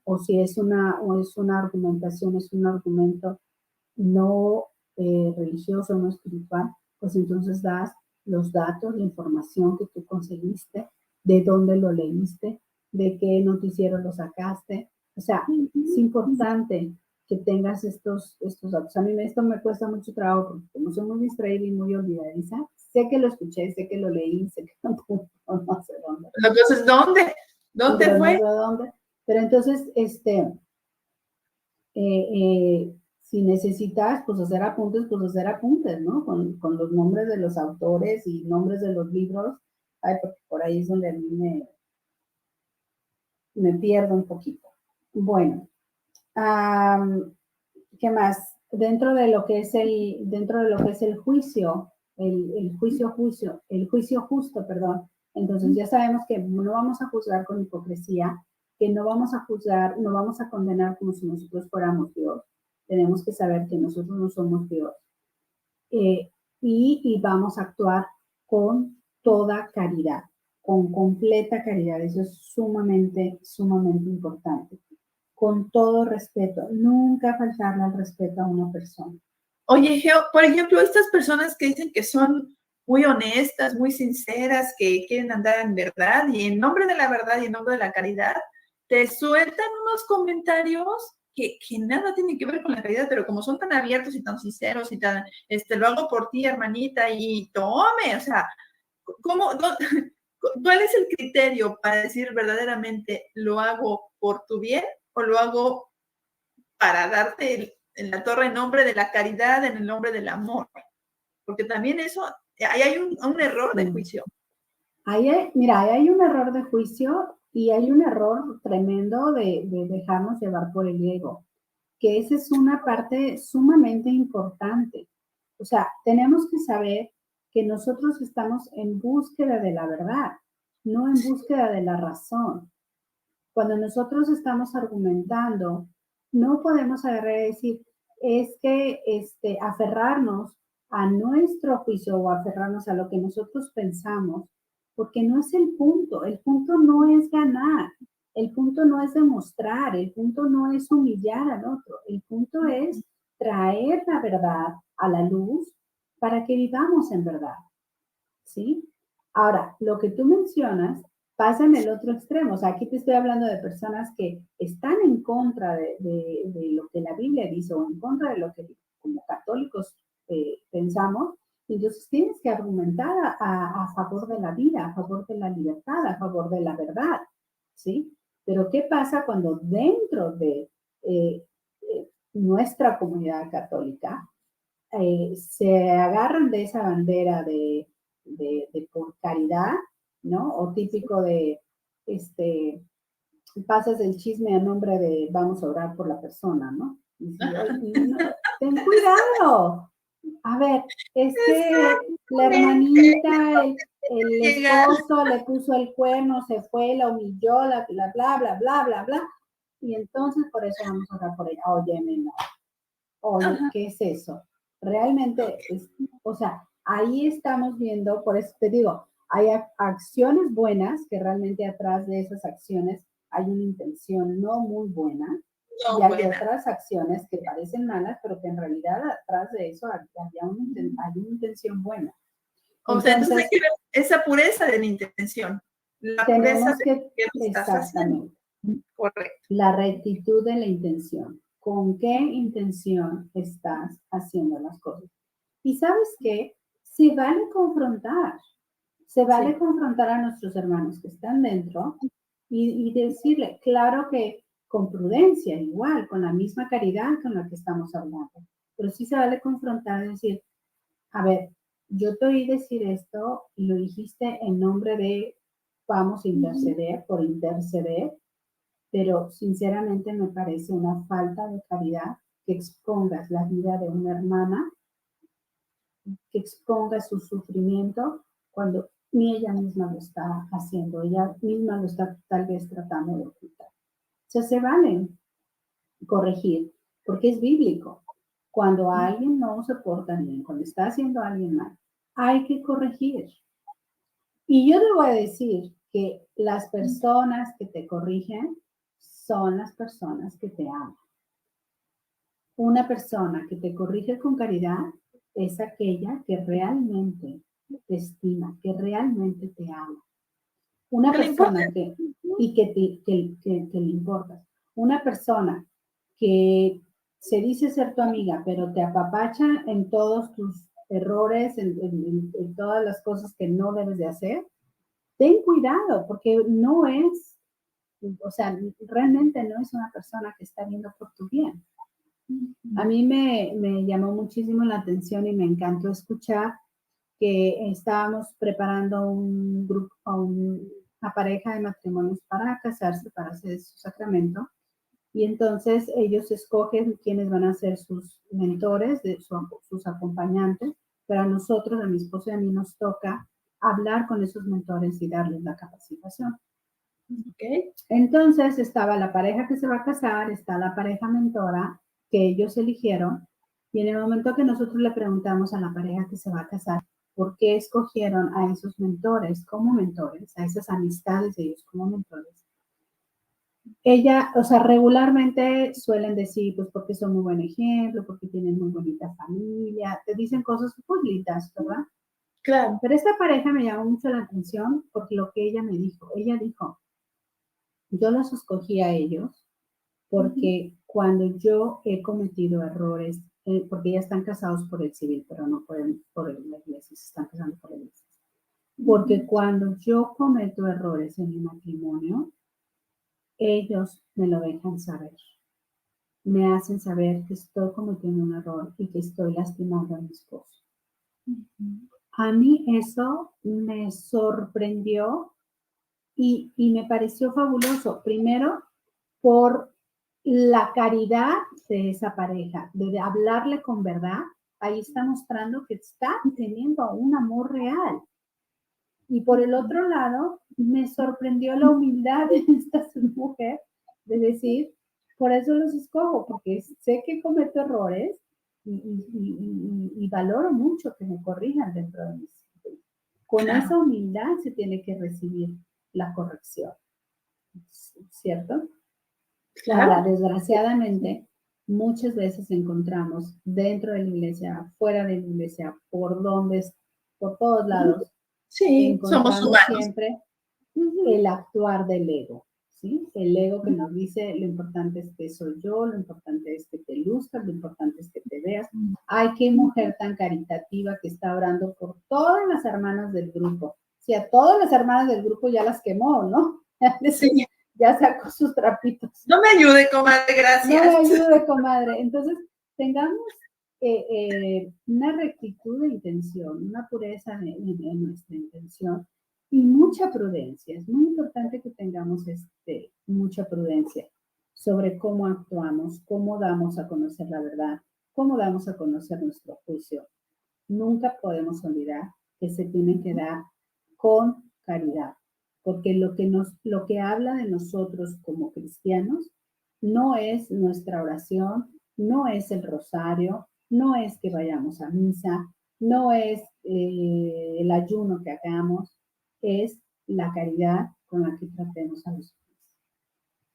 o si es una argumentación, es un argumento no religioso, no espiritual, pues entonces das los datos, la información que tú conseguiste, de dónde lo leíste, de qué noticiero lo sacaste. O sea, es importante que tengas estos datos. A mí esto me cuesta mucho trabajo porque como soy muy distraída y muy olvidadiza, sé que lo escuché, sé que lo leí, sé que no sé dónde. Entonces, ¿dónde? ¿Dónde fue? No sé dónde. Pero entonces, Si necesitas, pues hacer apuntes, ¿no? Con los nombres de los autores y nombres de los libros. Ay, porque por ahí es donde a mí me pierdo un poquito. Bueno, ¿qué más? Dentro de lo que es el juicio, el juicio justo, perdón. Entonces ya sabemos que no vamos a juzgar con hipocresía, que no vamos a juzgar, no vamos a condenar como si nosotros fuéramos Dios. Tenemos que saber que nosotros no somos Dios. Y vamos a actuar con toda caridad, con completa caridad. Eso es sumamente, sumamente importante. Con todo respeto, nunca faltarle al respeto a una persona. Oye, Geo, por ejemplo, estas personas que dicen que son muy honestas, muy sinceras, que quieren andar en verdad y en nombre de la verdad y en nombre de la caridad, te sueltan unos comentarios que nada tienen que ver con la caridad, pero como son tan abiertos y tan sinceros y tan, lo hago por ti, hermanita, y tome, o sea, ¿cuál es el criterio para decir verdaderamente lo hago por tu bien o lo hago para darte en la torre en nombre de la caridad, en el nombre del amor? Porque también eso, ahí hay un error de juicio. Mira, ahí hay un error de juicio y hay un error tremendo de dejarnos llevar por el ego, que esa es una parte sumamente importante. O sea, tenemos que saber que nosotros estamos en búsqueda de la verdad, no en búsqueda de la razón. Cuando nosotros estamos argumentando, no podemos agarrar y decir, es que aferrarnos a nuestro juicio o aferrarnos a lo que nosotros pensamos, porque no es el punto no es ganar, el punto no es demostrar, el punto no es humillar al otro, el punto es traer la verdad a la luz para que vivamos en verdad, ¿sí? Ahora, lo que tú mencionas pasa en el otro extremo. O sea, aquí te estoy hablando de personas que están en contra de lo que la Biblia dice o en contra de lo que como católicos pensamos. Entonces tienes que argumentar a favor de la vida, a favor de la libertad, a favor de la verdad, ¿sí? Pero ¿qué pasa cuando dentro de nuestra comunidad católica se agarran de esa bandera de por caridad, ¿no? O típico de, pasas el chisme a nombre de vamos a orar por la persona, ¿no? Y si, no, ten cuidado. A ver, es que la hermanita, el esposo le puso el cuerno, se fue, la humilló, bla, bla, bla, bla, bla, bla. Y entonces por eso vamos a orar por ella. Óyeme, no. Oye, ¿qué es eso? Realmente, o sea, ahí estamos viendo, por eso te digo, hay acciones buenas, que realmente atrás de esas acciones hay una intención no muy buena, y hay otras acciones que parecen malas, pero que en realidad atrás de eso hay una intención buena. O sea, entonces hay que ver esa pureza de la intención. La pureza de que estás haciendo. Correcto. La rectitud de la intención. ¿Con qué intención estás haciendo las cosas? Y ¿sabes qué? Se vale confrontar. Se vale confrontar a nuestros hermanos que están dentro y decirle, claro que con prudencia, igual, con la misma caridad con la que estamos hablando. Pero sí se vale confrontar y decir, a ver, yo te oí decir esto y lo dijiste en nombre de vamos a interceder por interceder, pero sinceramente me parece una falta de caridad que expongas la vida de una hermana, que expongas su sufrimiento cuando ni ella misma lo está haciendo, ella misma lo está tal vez tratando de ocultar. O sea, se vale corregir, porque es bíblico. Cuando alguien no se porta bien, cuando está haciendo a alguien mal, hay que corregir. Y yo te voy a decir que las personas que te corrigen son las personas que te aman. Una persona que te corrige con caridad es aquella que realmente te estima, que realmente te ama. Una persona que le importa. Una persona que se dice ser tu amiga, pero te apapacha en todos tus errores, en todas las cosas que no debes de hacer, ten cuidado, porque no es, o sea, realmente no es una persona que está viendo por tu bien. A mí me llamó muchísimo la atención y me encantó escuchar que estábamos preparando un grupo, una pareja de matrimonios para casarse, para hacer su sacramento. Y entonces ellos escogen quiénes van a ser sus mentores, sus acompañantes, pero a nosotros, a mi esposo y a mí, nos toca hablar con esos mentores y darles la capacitación. Okay. Entonces estaba la pareja que se va a casar, está la pareja mentora que ellos eligieron, y en el momento que nosotros le preguntamos a la pareja que se va a casar por qué escogieron a esos mentores como mentores, a esas amistades de ellos como mentores, ella, o sea, regularmente suelen decir, pues porque son muy buen ejemplo, porque tienen muy bonita familia, te dicen cosas muy lindas, ¿verdad? Claro. Pero esta pareja me llamó mucho la atención por lo que ella me dijo. Ella dijo, yo los escogí a ellos porque cuando yo he cometido errores, porque ya están casados por el civil, pero no por la iglesia, se están casando por la iglesia. Porque cuando yo cometo errores en mi matrimonio, ellos me lo dejan saber. Me hacen saber que estoy cometiendo un error y que estoy lastimando a mi esposo. A mí eso me sorprendió y me pareció fabuloso. Primero, por la caridad de esa pareja, de hablarle con verdad. Ahí está mostrando que están teniendo un amor real. Y por el otro lado, me sorprendió la humildad de esta mujer de decir, por eso los escojo, porque sé que cometo errores y valoro mucho que me corrijan dentro de mí. Con esa humildad se tiene que recibir la corrección, ¿cierto? Claro. Ahora, desgraciadamente, muchas veces encontramos dentro de la iglesia, fuera de la iglesia, por todos lados, sí, somos humanos. Siempre el actuar del ego, ¿sí? El ego que nos dice, lo importante es que soy yo, lo importante es que te luzcas, lo importante es que te veas. Ay, qué mujer tan caritativa que está orando por todas las hermanas del grupo. Sí, a todas las hermanas del grupo ya las quemó, ¿no? Sí. Ya sacó sus trapitos. No me ayude, comadre, gracias. No me ayude, comadre. Entonces, tengamos una rectitud de intención, una pureza en nuestra intención y mucha prudencia. Es muy importante que tengamos mucha prudencia sobre cómo actuamos, cómo damos a conocer la verdad, cómo damos a conocer nuestro juicio. Nunca podemos olvidar que se tiene que dar con caridad, porque lo que habla de nosotros como cristianos no es nuestra oración, no es el rosario, no es que vayamos a misa, no es el ayuno que hagamos, es la caridad con la que tratemos a los demás.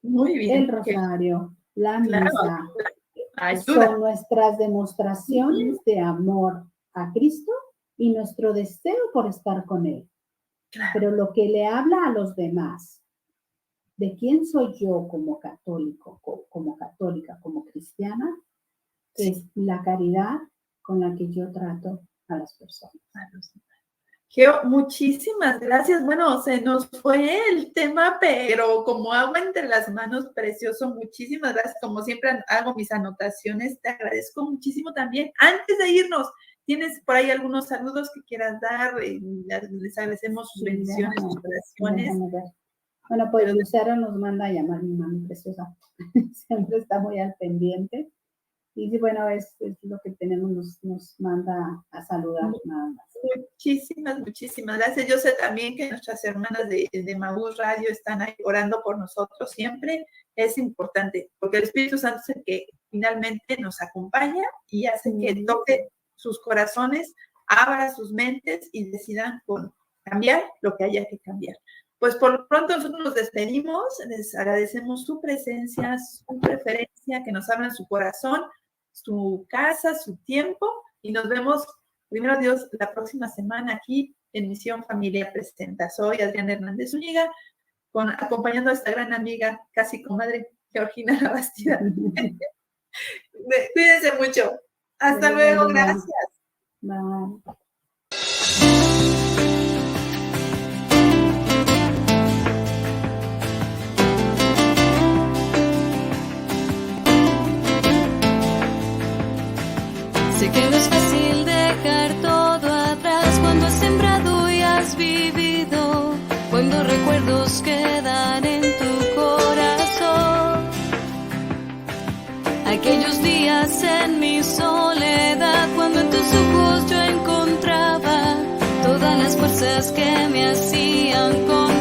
Muy bien. El rosario, la misa, son nuestras demostraciones de amor a Cristo y nuestro deseo por estar con Él. Claro. Pero lo que le habla a los demás, de quién soy yo como católico, como católica, como cristiana, es la caridad con la que yo trato a las personas. Geo, muchísimas gracias. Bueno, se nos fue el tema, pero como agua entre las manos, precioso. Muchísimas gracias. Como siempre hago mis anotaciones, te agradezco muchísimo también. Antes de irnos, ¿tienes por ahí algunos saludos que quieras dar? Les agradecemos sus bendiciones, sus oraciones. Bueno, pues Lucero nos manda a llamar mi mami preciosa. Siempre está muy al pendiente. Y bueno, es lo que tenemos, nos manda a saludar nada más. Muchísimas gracias. Yo sé también que nuestras hermanas de Emaús Radio están ahí orando por nosotros siempre. Es importante, porque el Espíritu Santo es el que finalmente nos acompaña y hace que toque sus corazones, abra sus mentes y decidan cambiar lo que haya que cambiar. Pues por lo pronto nosotros nos despedimos, les agradecemos su presencia, su preferencia, que nos abran su corazón, su casa, su tiempo, y nos vemos, primero Dios, la próxima semana aquí en Misión Familia Presenta. Soy Adriana Hernández Zúñiga, acompañando a esta gran amiga, casi comadre, Georgina Labastida. Cuídense mucho. Hasta luego, gracias. Bye. recuerdos quedan en tu corazón. Aquellos días en mi soledad, cuando en tus ojos yo encontraba todas las fuerzas que me hacían con